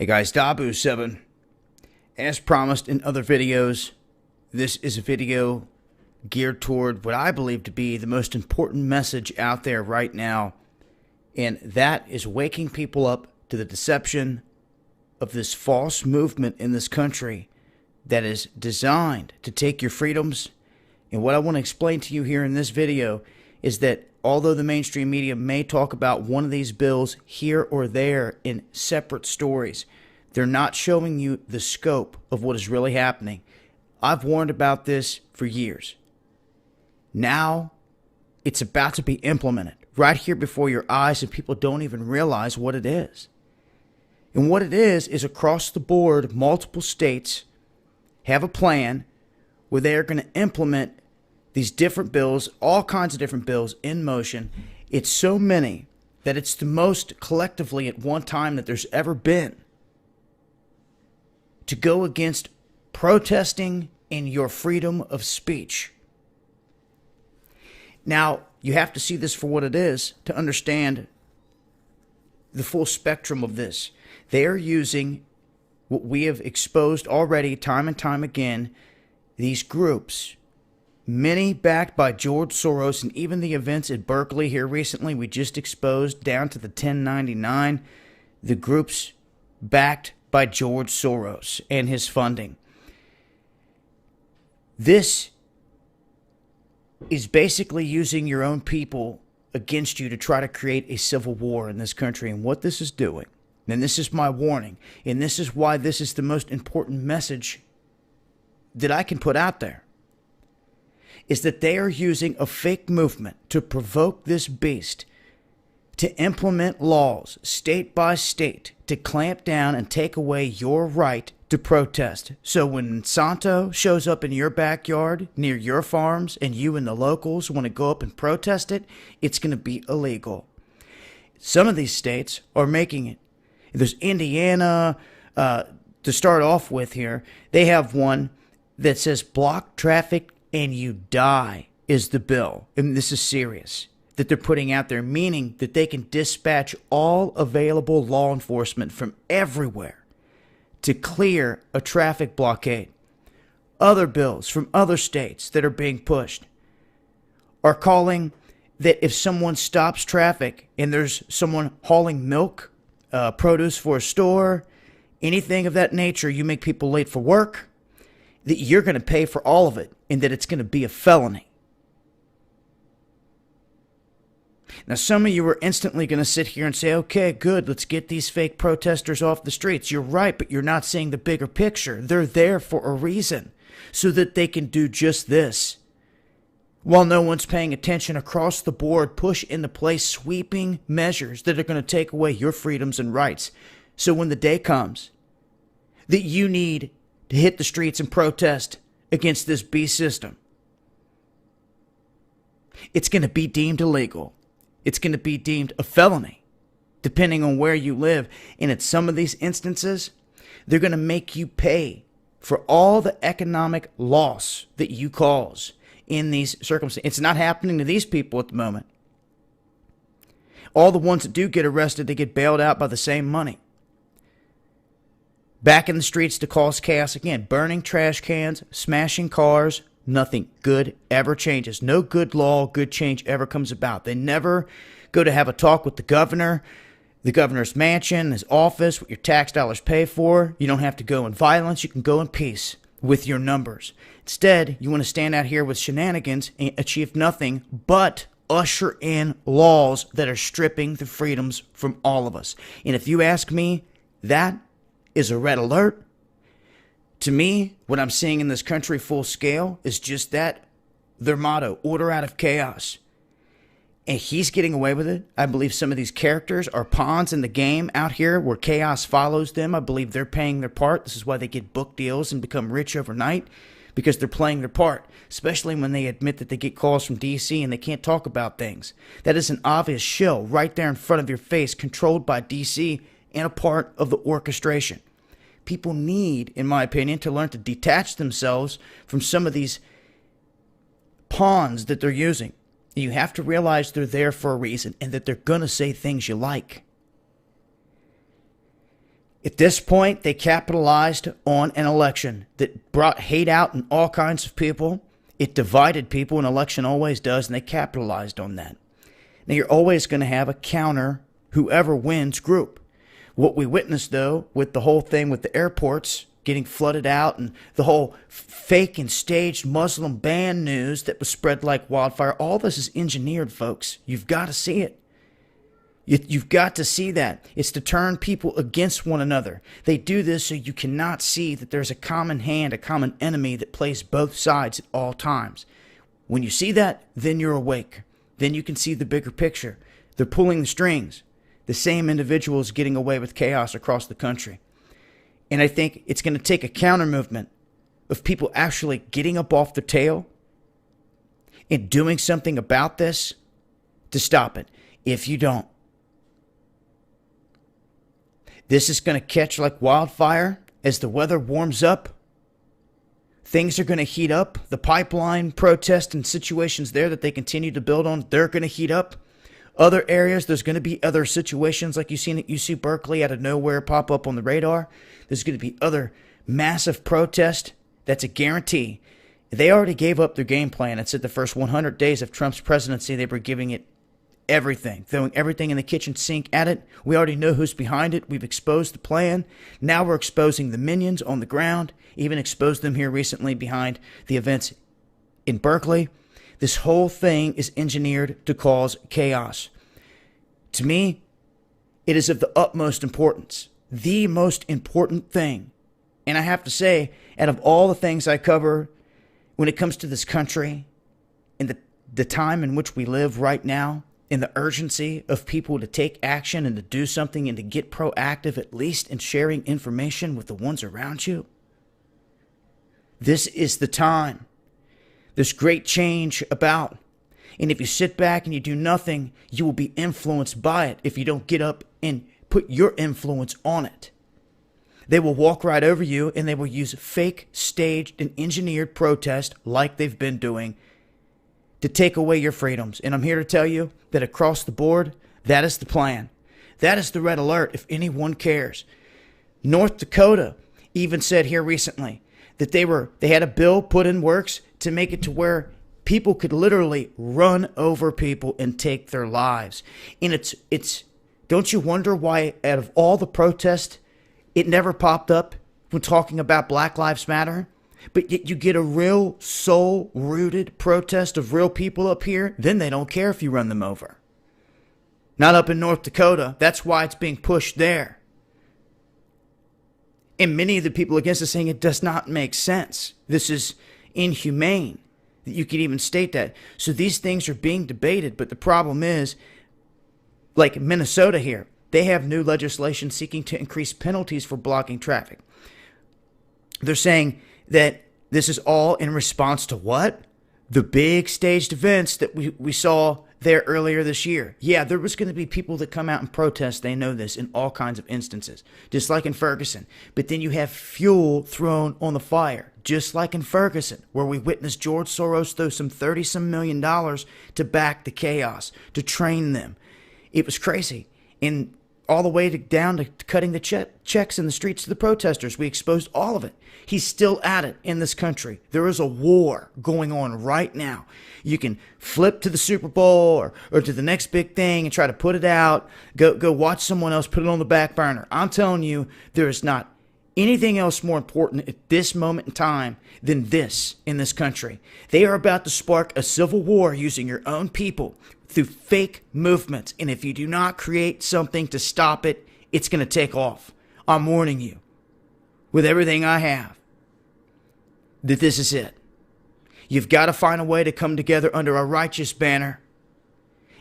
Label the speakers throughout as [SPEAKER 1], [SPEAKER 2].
[SPEAKER 1] Hey guys, Dabu7. As promised in other videos, this is a video geared toward what I believe to be the most important message out there right now, and that is waking people up to the deception of this false movement in this country that is designed to take your freedoms. And what I want to explain to you here in this video is that although the mainstream media may talk about one of these bills here or there in separate stories, they're not showing you the scope of what is really happening. I've warned about this for years. Now, it's about to be implemented right here before your eyes, and people don't even realize what it is. And what it is across the board, multiple states have a plan where they are going to implement these different bills, all kinds of different bills in motion. It's so many that it's the most collectively at one time that there's ever been to go against protesting and your freedom of speech. Now, you have to see this for what it is to understand the full spectrum of this. They are using what we have exposed already time and time again, these groups, many backed by George Soros, and even the events at Berkeley here recently we just exposed down to the 1099, the groups backed by George Soros and his funding. This is basically using your own people against you to try to create a civil war in this country. And what this is doing, and this is my warning, and this is why this is the most important message that I can put out there, is that they are using a fake movement to provoke this beast to implement laws state by state to clamp down and take away your right to protest. So when Monsanto shows up in your backyard near your farms and you and the locals want to go up and protest it, it's going to be illegal. Some of these states are making it. There's Indiana, to start off with here. They have one that says block traffic and you die is the bill. And this is serious that they're putting out there, meaning that they can dispatch all available law enforcement from everywhere to clear a traffic blockade. Other bills from other states that are being pushed are calling that if someone stops traffic and there's someone hauling milk, produce for a store, anything of that nature, you make people late for work, that you're going to pay for all of it and that it's going to be a felony. Now, some of you are instantly going to sit here and say, okay, good, let's get these fake protesters off the streets. You're right, but you're not seeing the bigger picture. They're there for a reason, so that they can do just this. While no one's paying attention across the board, push into place sweeping measures that are going to take away your freedoms and rights. So when the day comes that you need to hit the streets and protest against this beast system, it's going to be deemed illegal. It's going to be deemed a felony, depending on where you live. And in some of these instances, they're going to make you pay for all the economic loss that you cause in these circumstances. It's not happening to these people at the moment. All the ones that do get arrested, they get bailed out by the same money. Back in the streets to cause chaos again, burning trash cans, smashing cars. Nothing good ever changes. No good law, good change ever comes about. They never go to have a talk with the governor's mansion, his office, what your tax dollars pay for. You don't have to go in violence. You can go in peace with your numbers. Instead, you want to stand out here with shenanigans and achieve nothing but usher in laws that are stripping the freedoms from all of us. And if you ask me, that is a red alert. To me, what I'm seeing in this country full scale is just that, their motto, order out of chaos. And he's getting away with it. I believe some of these characters are pawns in the game out here where chaos follows them. I believe they're paying their part. This is why they get book deals and become rich overnight, because they're playing their part, especially when they admit that they get calls from DC and they can't talk about things. That is an obvious shill right there in front of your face, controlled by DC and a part of the orchestration. People need, in my opinion, to learn to detach themselves from some of these pawns that they're using. You have to realize they're there for a reason and that they're going to say things you like. At this point, they capitalized on an election that brought hate out in all kinds of people. It divided people, an election always does, and they capitalized on that. Now, you're always going to have a counter, whoever wins group. What we witnessed, though, with the whole thing with the airports getting flooded out and the whole fake and staged Muslim ban news that was spread like wildfire, all this is engineered, folks. You've got to see it. You've got to see that. It's to turn people against one another. They do this so you cannot see that there's a common hand, a common enemy that plays both sides at all times. When you see that, then you're awake. Then you can see the bigger picture. They're pulling the strings. The same individuals getting away with chaos across the country. And I think it's going to take a counter movement of people actually getting up off their tail and doing something about this to stop it. If you don't, this is going to catch like wildfire as the weather warms up. Things are going to heat up. The pipeline protest and situations there that they continue to build on, they're going to heat up. Other areas, there's going to be other situations like you've seen at UC Berkeley out of nowhere pop up on the radar. There's going to be other massive protest. That's a guarantee. They already gave up their game plan. It said the first 100 days of Trump's presidency, they were giving it everything, throwing everything in the kitchen sink at it. We already know who's behind it. We've exposed the plan. Now we're exposing the minions on the ground, even exposed them here recently behind the events in Berkeley. This whole thing is engineered to cause chaos. To me, it is of the utmost importance, the most important thing. And I have to say, out of all the things I cover when it comes to this country and the time in which we live right now, and the urgency of people to take action and to do something and to get proactive, at least in sharing information with the ones around you. This is the time. There's great change about. And if you sit back and you do nothing, you will be influenced by it if you don't get up and put your influence on it. They will walk right over you and they will use fake, staged, and engineered protest like they've been doing to take away your freedoms. And I'm here to tell you that across the board, that is the plan. That is the red alert if anyone cares. North Dakota even said here recently that they had a bill put in works to make it to where people could literally run over people and take their lives. And it's don't you wonder why out of all the protests, it never popped up when talking about Black Lives Matter? But yet you get a real soul-rooted protest of real people up here, then they don't care if you run them over. Not up in North Dakota. That's why it's being pushed there. And many of the people against it saying it does not make sense. This is inhumane that you could even state that. So these things are being debated, but the problem is, like Minnesota here, they have new legislation seeking to increase penalties for blocking traffic. They're saying that this is all in response to what? The big staged events that we saw there earlier this year. Yeah, there was going to be people that come out and protest. They know this in all kinds of instances, just like in Ferguson. But then you have fuel thrown on the fire, just like in Ferguson, where we witnessed George Soros throw some $30-some million to back the chaos, to train them. It was crazy. And all the way down to cutting the checks in the streets to the protesters. We exposed all of it. He's still at it in this country. There is a war going on right now. You can flip to the Super Bowl or to the next big thing and try to put it out. Go watch someone else put it on the back burner. I'm telling you, there is not anything else more important at this moment in time than this in this country. They are about to spark a civil war using your own people through fake movements. And if you do not create something to stop it, it's going to take off. I'm warning you with everything I have that this is it. You've got to find a way to come together under a righteous banner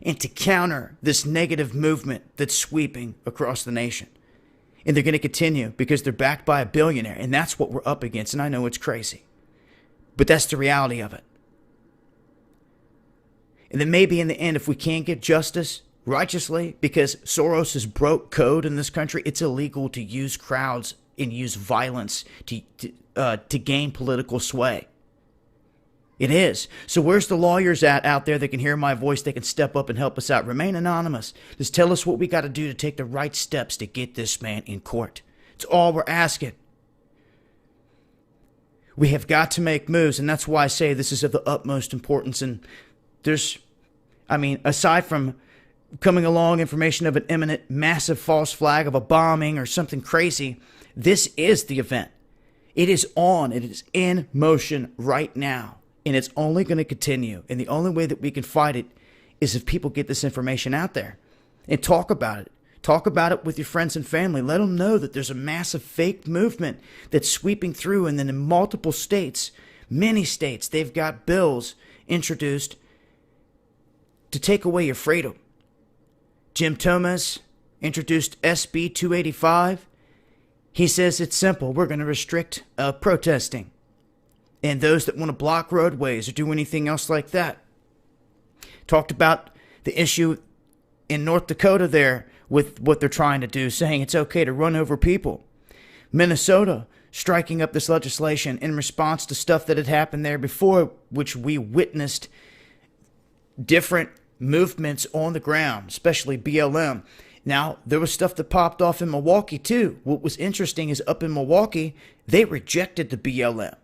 [SPEAKER 1] and to counter this negative movement that's sweeping across the nation. And they're going to continue because they're backed by a billionaire. And that's what we're up against. And I know it's crazy, but that's the reality of it. And then maybe in the end, if we can't get justice righteously, because Soros has broke code in this country, it's illegal to use crowds and use violence to gain political sway. It is. So where's the lawyers out there that can hear my voice? They can step up and help us out. Remain anonymous. Just tell us what we got to do to take the right steps to get this man in court. It's all we're asking. We have got to make moves, and that's why I say this is of the utmost importance. And aside from coming along information of an imminent massive false flag of a bombing or something crazy, this is the event. It is on. It is in motion right now. And it's only going to continue. And the only way that we can fight it is if people get this information out there and talk about it. Talk about it with your friends and family. Let them know that there's a massive fake movement that's sweeping through. And then in multiple states, many states, they've got bills introduced to take away your freedom. Jim Thomas introduced SB 285. He says it's simple. We're going to restrict protesting. And those that want to block roadways or do anything else like that. Talked about the issue in North Dakota there with what they're trying to do, saying it's okay to run over people. Minnesota striking up this legislation in response to stuff that had happened there before, which we witnessed different movements on the ground, especially BLM. Now, there was stuff that popped off in Milwaukee too. What was interesting is up in Milwaukee, they rejected the BLM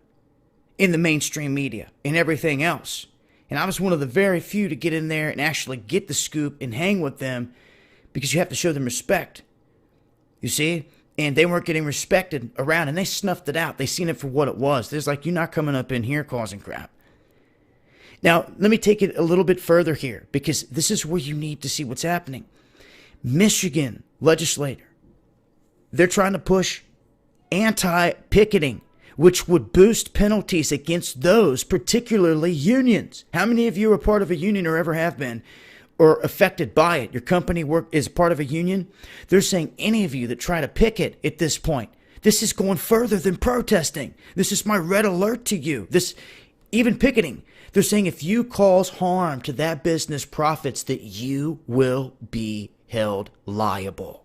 [SPEAKER 1] in the mainstream media and everything else. And I was one of the very few to get in there and actually get the scoop and hang with them, because you have to show them respect. You see? And they weren't getting respected around, and they snuffed it out. They seen it for what it was. There's like, you're not coming up in here causing crap. Now, let me take it a little bit further here, because this is where you need to see what's happening. Michigan legislator, they're trying to push anti-picketing, which would boost penalties against those, particularly unions. How many of you are part of a union or ever have been, or affected by it? Your company is part of a union. They're saying any of you that try to picket at this point, this is going further than protesting. This is my red alert to you. This, even picketing, they're saying if you cause harm to that business profits, that you will be held liable.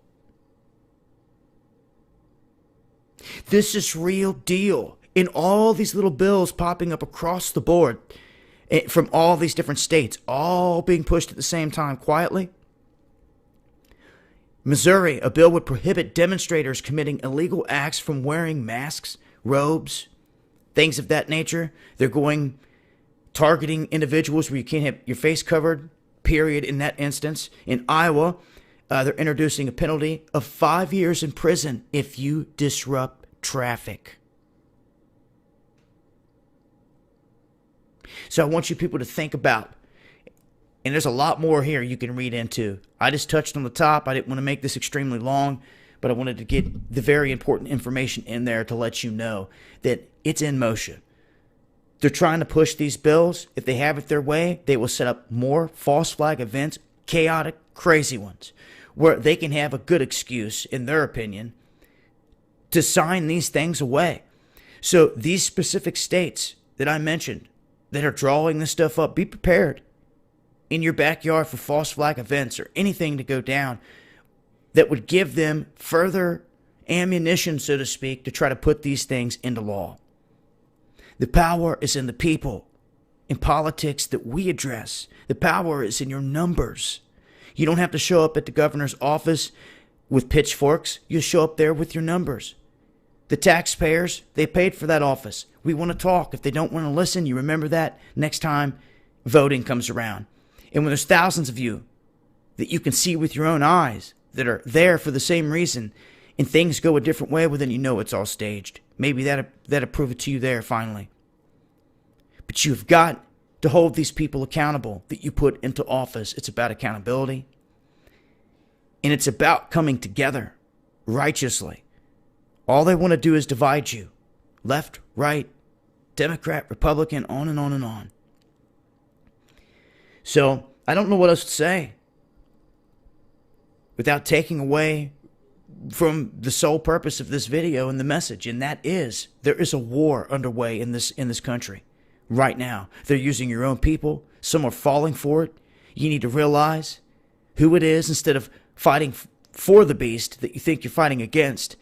[SPEAKER 1] This is real deal. In all these little bills popping up across the board, from all these different states, all being pushed at the same time quietly. Missouri, a bill would prohibit demonstrators committing illegal acts from wearing masks, robes, things of that nature. They're targeting individuals where you can't have your face covered, period, in that instance. In Iowa, they're introducing a penalty of 5 years in prison if you disrupt traffic. So I want you people to think about, and there's a lot more here you can read into. I just touched on the top. I didn't want to make this extremely long, but I wanted to get the very important information in there to let you know that it's in motion. They're trying to push these bills. If they have it their way, they will set up more false flag events, chaotic, crazy ones, where they can have a good excuse, in their opinion, to sign these things away. So these specific states that I mentioned that are drawing this stuff up, be prepared in your backyard for false flag events or anything to go down that would give them further ammunition, so to speak, to try to put these things into law. The power is in the people, in politics that we address. The power is in your numbers. You don't have to show up at the governor's office with pitchforks. You show up there with your numbers. The taxpayers, they paid for that office. We want to talk. If they don't want to listen, you remember that next time voting comes around. And when there's thousands of you that you can see with your own eyes that are there for the same reason, and things go a different way, well, then you know it's all staged. Maybe that'll prove it to you there finally. But you've got to hold these people accountable that you put into office. It's about accountability. And it's about coming together righteously. All they want to do is divide you. Left, right, Democrat, Republican, on and on and on. So, I don't know what else to say without taking away from the sole purpose of this video and the message, and that is, there is a war underway in this country right now. They're using your own people. Some are falling for it. You need to realize who it is instead of fighting for the beast that you think you're fighting against.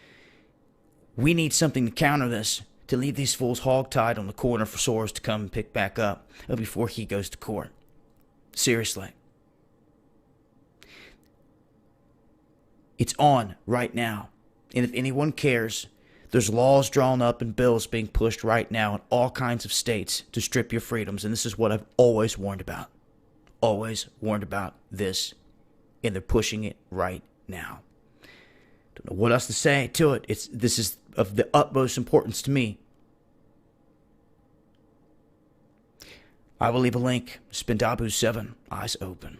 [SPEAKER 1] We need something to counter this, to leave these fools hogtied on the corner for Soros to come and pick back up before he goes to court. Seriously. It's on right now. And if anyone cares, there's laws drawn up and bills being pushed right now in all kinds of states to strip your freedoms. And this is what I've always warned about. Always warned about this. And they're pushing it right now. Don't know what else to say to it. This is of the utmost importance to me. I will leave a link. Spindabu 7, eyes open.